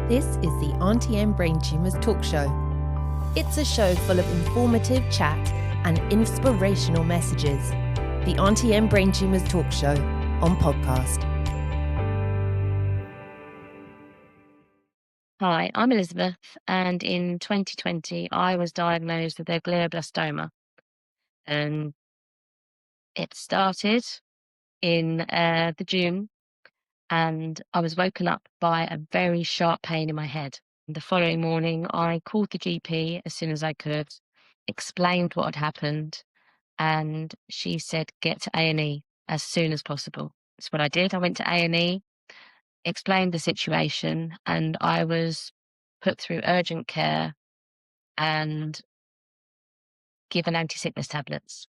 This is the Aunty and Brain Tumours talk show. It's a show full of informative chat and inspirational messages. The Aunty and Brain Tumours talk show on podcast. Hi, I'm Elisabeth, and in 2020 I was diagnosed with a glioblastoma, and it started in the June, and I was woken up by a very sharp pain in my head. The following morning I called the GP as soon as I could, explained what had happened, and she said get to A&E as soon as possible. That's what I did. I went to A&E, explained the situation, and I was put through urgent care and given anti-sickness tablets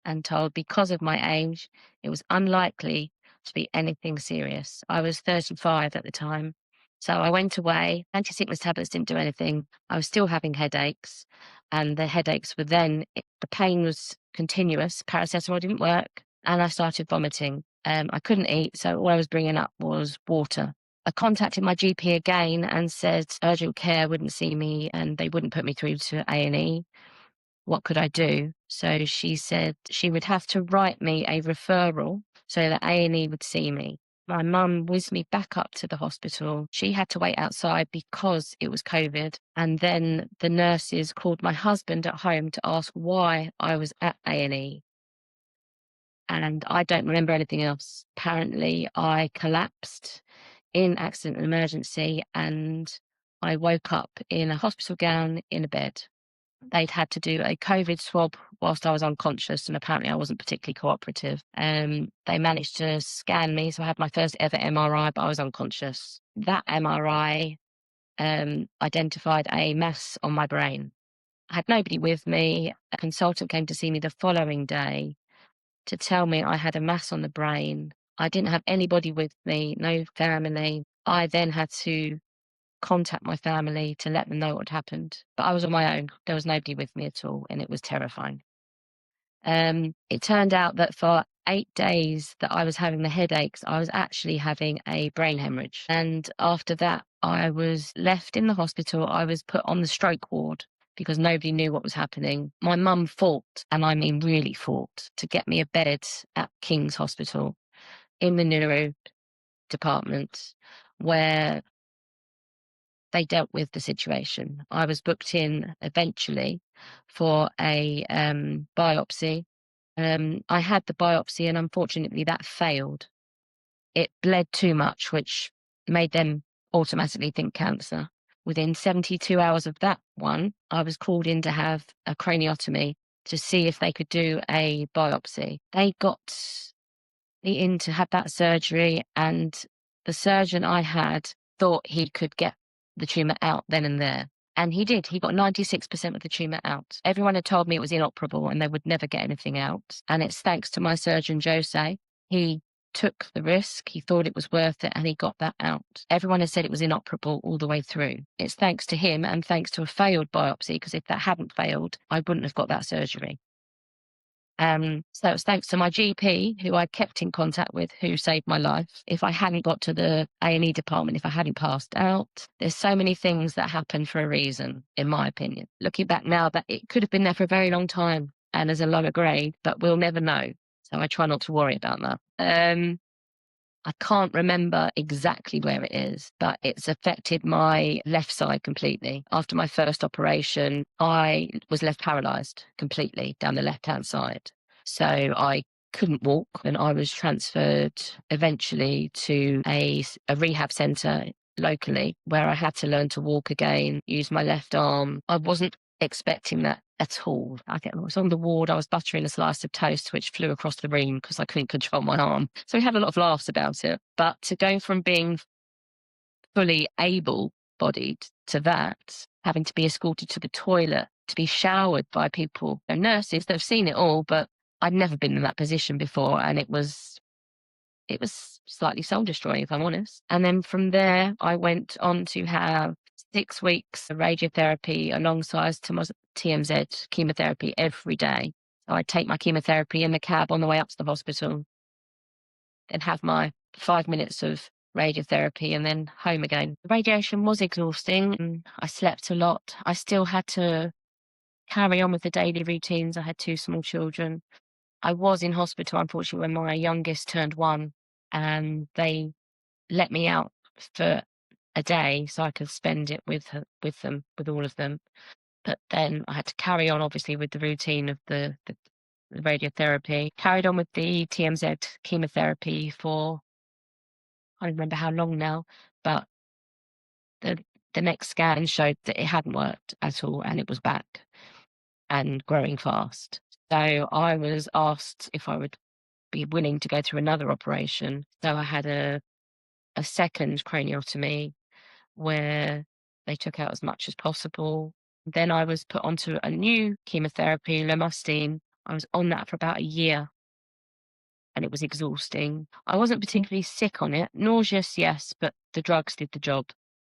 and told because of my age, it was unlikely to be anything serious. I was 35 at the time. So I went away. Anti-sickness tablets didn't do anything. I was still having headaches, and the headaches were the pain was continuous. Paracetamol didn't work, and I started vomiting. I couldn't eat, so all I was bringing up was water. I contacted my GP again and said urgent care wouldn't see me and they wouldn't put me through to A&E. What could I do? So she said she would have to write me a referral so that A&E would see me. My mum whizzed me back up to the hospital. She had to wait outside because it was COVID. And then the nurses called my husband at home to ask why I was at A&E. And I don't remember anything else. Apparently, I collapsed in accident and emergency, and I woke up in a hospital gown in a bed. They'd had to do a COVID swab whilst I was unconscious, and apparently I wasn't particularly cooperative. They managed to scan me, so I had my first ever MRI, but I was unconscious. That MRI identified a mass on my brain. I had nobody with me. A consultant came to see me the following day to tell me I had a mass on the brain. I didn't have anybody with me, no family. I then had to contact my family to let them know what had happened. But I was on my own. There was nobody with me at all, and it was terrifying. It turned out that for 8 days that I was having the headaches, I was actually having a brain hemorrhage. And after that, I was left in the hospital. I was put on the stroke ward because nobody knew what was happening. My mum fought, and I mean really fought, to get me a bed at King's Hospital in the neuro department where they dealt with the situation. I was booked in eventually for a biopsy. I had the biopsy, and unfortunately that failed. It bled too much, which made them automatically think cancer. Within 72 hours of that one, I was called in to have a craniotomy to see if they could do a biopsy. They got me in to have that surgery, and the surgeon I had thought he could get the tumour out then and there. And he did. He got 96% of the tumour out. Everyone had told me it was inoperable and they would never get anything out. And it's thanks to my surgeon, Jose. He took the risk. He thought it was worth it, and he got that out. Everyone has said it was inoperable all the way through. It's thanks to him and thanks to a failed biopsy, because if that hadn't failed, I wouldn't have got that surgery. So it's thanks to my GP, who I kept in contact with, who saved my life. If I hadn't got to the A&E department, if I hadn't passed out, there's so many things that happen for a reason, in my opinion. Looking back now, that it could have been there for a very long time and as a lower grade, but we'll never know. So I try not to worry about that. I can't remember exactly where it is, but it's affected my left side completely. After my first operation, I was left paralysed completely down the left-hand side. So I couldn't walk, and I was transferred eventually to a rehab centre locally where I had to learn to walk again, use my left arm. I wasn't expecting that at all. I was on the ward, I was buttering a slice of toast which flew across the room because I couldn't control my arm. So we had a lot of laughs about it. But to go from being fully able-bodied to that, having to be escorted to the toilet, to be showered by people, nurses that have seen it all, but I'd never been in that position before, and it was slightly soul-destroying, if I'm honest. And then from there, I went on to have 6 weeks of radiotherapy alongside TMZ chemotherapy every day. So I'd take my chemotherapy in the cab on the way up to the hospital, then have my 5 minutes of radiotherapy, and then home again. The radiation was exhausting. I slept a lot. I still had to carry on with the daily routines. I had 2 small children. I was in hospital, unfortunately, when my youngest turned 1, and they let me out for a day so I could spend it with them, with all of them. But then I had to carry on, obviously, with the routine of the radiotherapy. Carried on with the TMZ chemotherapy for, I don't remember how long now, but the next scan showed that it hadn't worked at all, and it was back and growing fast. So I was asked if I would be willing to go through another operation. So I had a second craniotomy where they took out as much as possible. Then I was put onto a new chemotherapy, lomustine. I was on that for about a year, and it was exhausting. I wasn't particularly sick on it. Nauseous, yes, but the drugs did the job.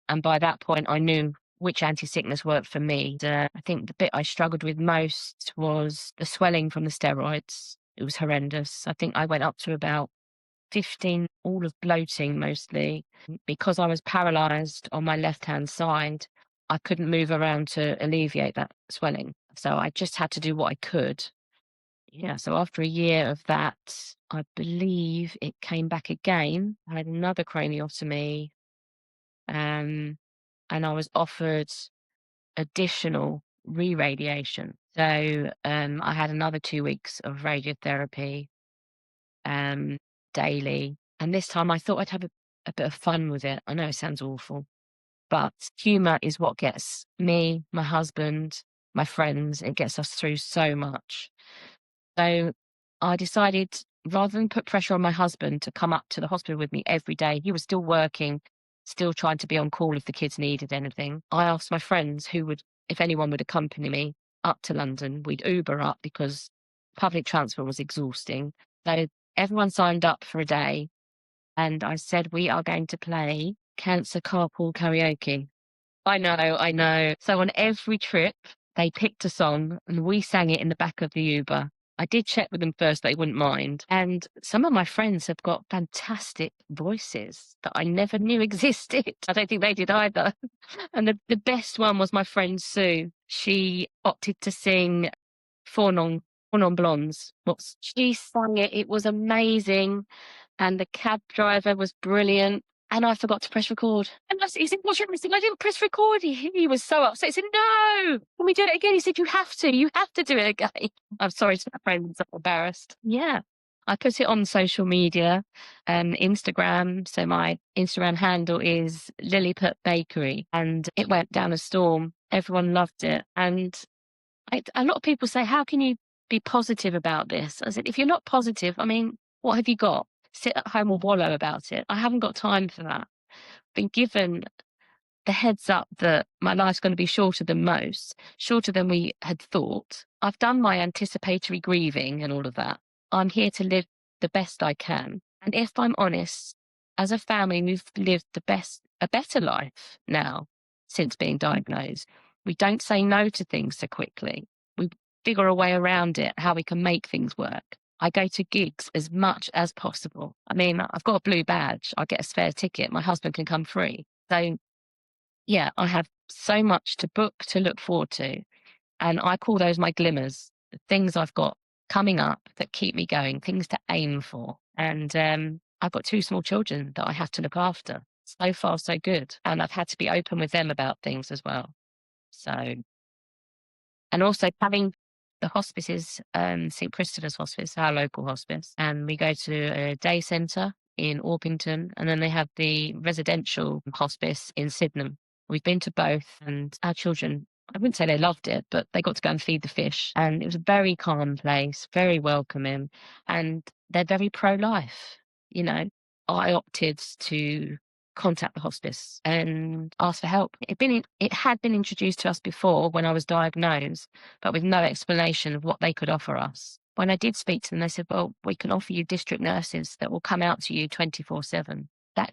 And by that point, I knew which anti-sickness worked for me. I think the bit I struggled with most was the swelling from the steroids. It was horrendous. I think I went up to about 15, all of bloating mostly. Because I was paralysed on my left-hand side, I couldn't move around to alleviate that swelling. So I just had to do what I could. Yeah, so after a year of that, I believe it came back again. I had another craniotomy, and I was offered additional re-radiation. So I had another 2 weeks of radiotherapy daily. And this time I thought I'd have a bit of fun with it. I know it sounds awful, but humour is what gets me, my husband, my friends, it gets us through so much. So I decided, rather than put pressure on my husband to come up to the hospital with me every day, he was still working, still trying to be on call if the kids needed anything. I asked my friends who would, if anyone would accompany me up to London. We'd Uber up because public transport was exhausting. So everyone signed up for a day, and I said, we are going to play Cancer Carpool Karaoke. I know. So on every trip, they picked a song and we sang it in the back of the Uber. I did check with them first, they wouldn't mind. And some of my friends have got fantastic voices that I never knew existed. I don't think they did either. And the best one was my friend Sue. She opted to sing Four Non Blondes. She sang it. It was amazing. And the cab driver was brilliant. And I forgot to press record. And he said, what's wrong? I said, I didn't press record. He was so upset. He said, no, can we do it again? He said, you have to do it again. I'm sorry to my friends, I'm embarrassed. Yeah. I put it on social media, Instagram. So my Instagram handle is Lilliput Bakery, and it went down a storm. Everyone loved it. And a lot of people say, how can you be positive about this? I said, if you're not positive, I mean, what have you got? Sit at home or wallow about it. I haven't got time for that. Been given the heads up that my life's going to be shorter than most, shorter than we had thought. I've done my anticipatory grieving and all of that. I'm here to live the best I can. And if I'm honest, as a family, we've lived a better life now since being diagnosed. We don't say no to things so quickly. We figure a way around it, how we can make things work. I go to gigs as much as possible. I mean, I've got a blue badge. I get a spare ticket. My husband can come free. So, yeah, I have so much to book, to look forward to. And I call those my glimmers, the things I've got coming up that keep me going, things to aim for. And I've got 2 small children that I have to look after. So far, so good. And I've had to be open with them about things as well. So, and also having the hospice is St Christopher's Hospice, our local hospice, and we go to a day centre in Orpington, and then they have the residential hospice in Sydenham. We've been to both, and our children, I wouldn't say they loved it, but they got to go and feed the fish, and it was a very calm place, very welcoming, and they're very pro-life. You know, I opted to contact the hospice and ask for help. It had been introduced to us before when I was diagnosed, but with no explanation of what they could offer us. When I did speak to them, they said, well, we can offer you district nurses that will come out to you 24/7. That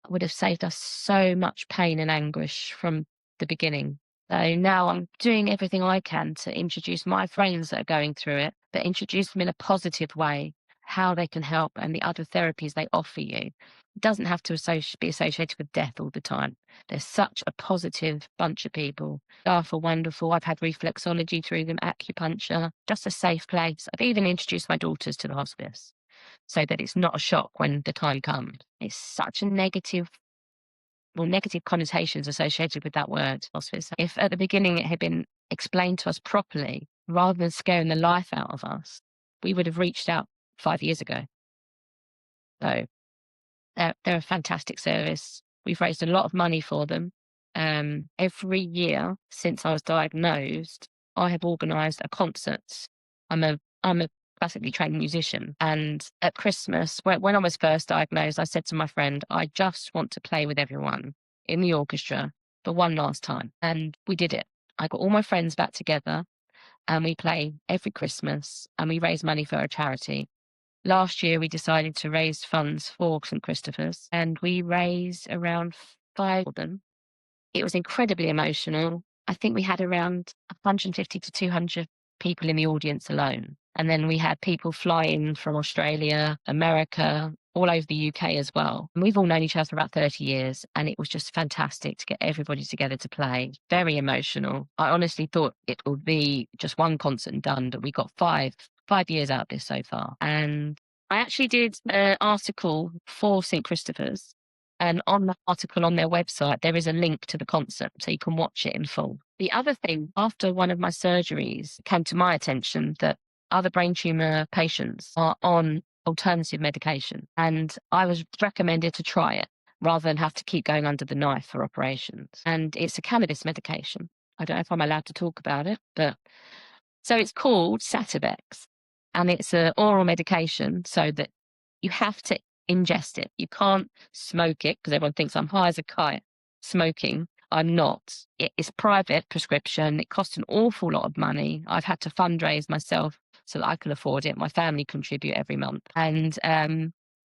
would have saved us so much pain and anguish from the beginning. So now I'm doing everything I can to introduce my friends that are going through it, but introduce them in a positive way, how they can help and the other therapies they offer you. It doesn't have to be associated with death all the time. They're such a positive bunch of people. Staff are wonderful. I've had reflexology through them, acupuncture, just a safe place. I've even introduced my daughters to the hospice so that it's not a shock when the time comes. It's such a negative connotations associated with that word, hospice. If at the beginning it had been explained to us properly, rather than scaring the life out of us, we would have reached out 5 years ago. So they're a fantastic service. We've raised a lot of money for them. Every year since I was diagnosed, I have organised a concert. I'm a classically trained musician, and at Christmas, when I was first diagnosed, I said to my friend, I just want to play with everyone in the orchestra for one last time, and we did it. I got all my friends back together, and we play every Christmas, and we raise money for a charity. Last year, we decided to raise funds for St Christopher's, and we raised around 5 of them. It was incredibly emotional. I think we had around 150 to 200 people in the audience alone. And then we had people fly in from Australia, America, all over the UK as well. And we've all known each other for about 30 years, and it was just fantastic to get everybody together to play. Very emotional. I honestly thought it would be just one concert and done, but we got 5 years out of this so far. And I actually did an article for St Christopher's, and on the article on their website, there is a link to the concert, so you can watch it in full. The other thing, after one of my surgeries, it came to my attention that other brain tumour patients are on alternative medication, and I was recommended to try it rather than have to keep going under the knife for operations. And it's a cannabis medication. I don't know if I'm allowed to talk about it, but so it's called Sativex, and it's an oral medication so that you have to ingest it. You can't smoke it because everyone thinks I'm high as a kite smoking. I'm not. It's private prescription. It costs an awful lot of money. I've had to fundraise myself so that I can afford it. My family contribute every month. And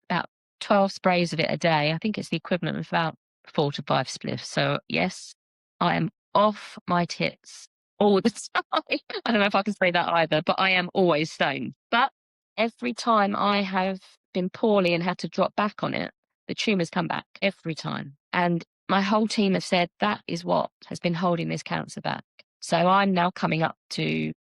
about 12 sprays of it a day. I think it's the equivalent of about 4 to 5 spliffs. So yes, I am off my tits all the time. I don't know if I can say that either, but I am always stoned. But every time I have been poorly and had to drop back on it, the tumours come back every time. And my whole team have said that is what has been holding this cancer back. So I'm now coming up to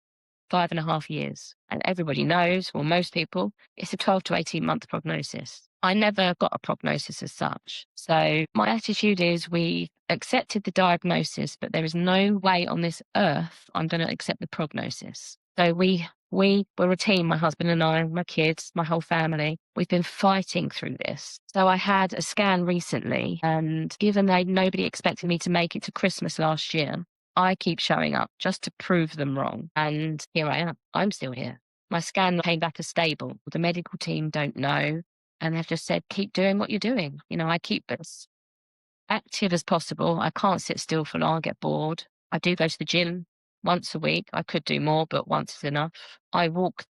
5.5 years. And everybody knows, well, most people, it's a 12 to 18 month prognosis. I never got a prognosis as such. So my attitude is we accepted the diagnosis, but there is no way on this earth I'm going to accept the prognosis. So we were a team, my husband and I, my kids, my whole family. We've been fighting through this. So I had a scan recently, and given that nobody expected me to make it to Christmas last year, I keep showing up just to prove them wrong. And here I am. I'm still here. My scan came back as stable. The medical team don't know. And they've just said, keep doing what you're doing. You know, I keep as active as possible. I can't sit still for long. I get bored. I do go to the gym once a week. I could do more, but once is enough. I walk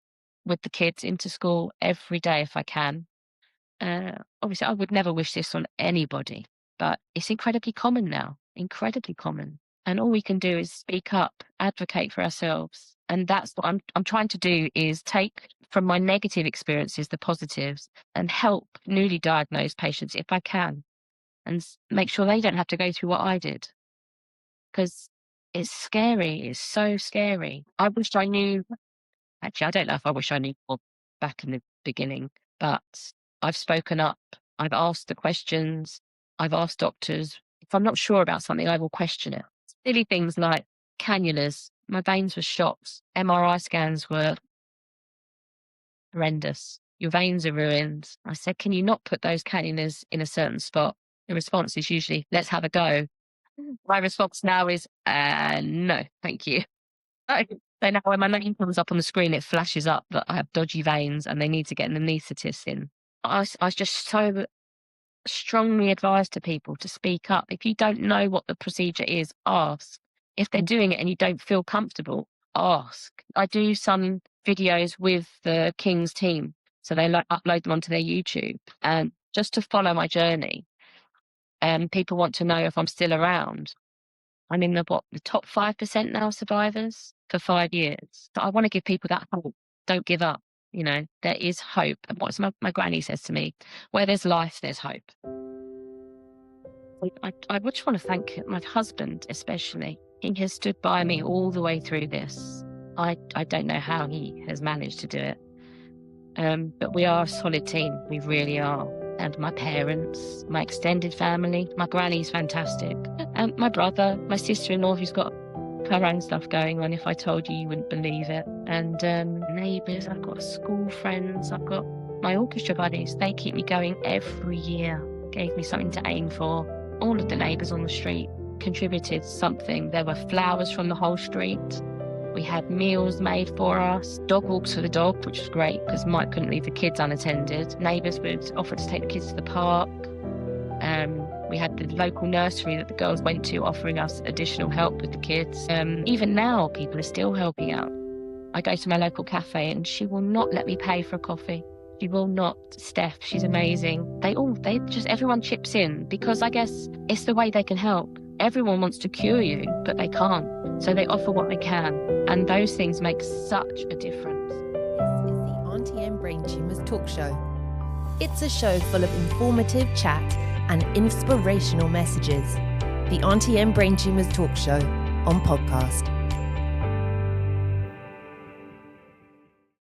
with the kids into school every day if I can. Obviously, I would never wish this on anybody, but it's incredibly common now. Incredibly common. And all we can do is speak up, advocate for ourselves. And that's what I'm trying to do, is take from my negative experiences the positives and help newly diagnosed patients if I can, and make sure they don't have to go through what I did. Because it's scary. It's so scary. I wish I knew. Actually, I don't know if I wish I knew more back in the beginning, but I've spoken up. I've asked the questions. I've asked doctors. If I'm not sure about something, I will question it. Silly things like cannulas. My veins were shot. MRI scans were horrendous. Your veins are ruined. I said, can you not put those cannulas in a certain spot? The response is usually, let's have a go. My response now is, no, thank you. So now when my name comes up on the screen, it flashes up that I have dodgy veins and they need to get an anaesthetist in. I was just so strongly advised to people to speak up. If you don't know what the procedure is, ask. If they're doing it and you don't feel comfortable, ask. I do some videos with the King's team, so they upload them onto their YouTube, and just to follow my journey. And people want to know if I'm still around. I'm in the top 5% now survivors for 5 years. So I want to give people that hope. Don't give up. there is hope. And what my granny says to me, where there's life, there's hope. I just want to thank my husband, especially. He has stood by me all the way through this. I don't know how he has managed to do it. But we are a solid team. We really are. And my parents, my extended family, my granny's fantastic. And my brother, my sister-in-law, who's got her own stuff going on. If I told you, you wouldn't believe it. And neighbours, I've got school friends, I've got my orchestra buddies. They keep me going every year. Gave me something to aim for. All of the neighbours on the street contributed something. There were flowers from the whole street. We had meals made for us, dog walks for the dog, which was great because Mike couldn't leave the kids unattended. Neighbours would offer to take the kids to the park. We had the local nursery that the girls went to offering us additional help with the kids. Even now, people are still helping out. I go to my local cafe and she will not let me pay for a coffee. She will not. Steph, she's amazing. Everyone chips in because I guess it's the way they can help. Everyone wants to cure you, but they can't. So they offer what they can. And those things make such a difference. This is the Aunty and Brain Tumours talk show. It's a show full of informative chat and inspirational messages. The Aunty and Brain Tumours talk show on podcast.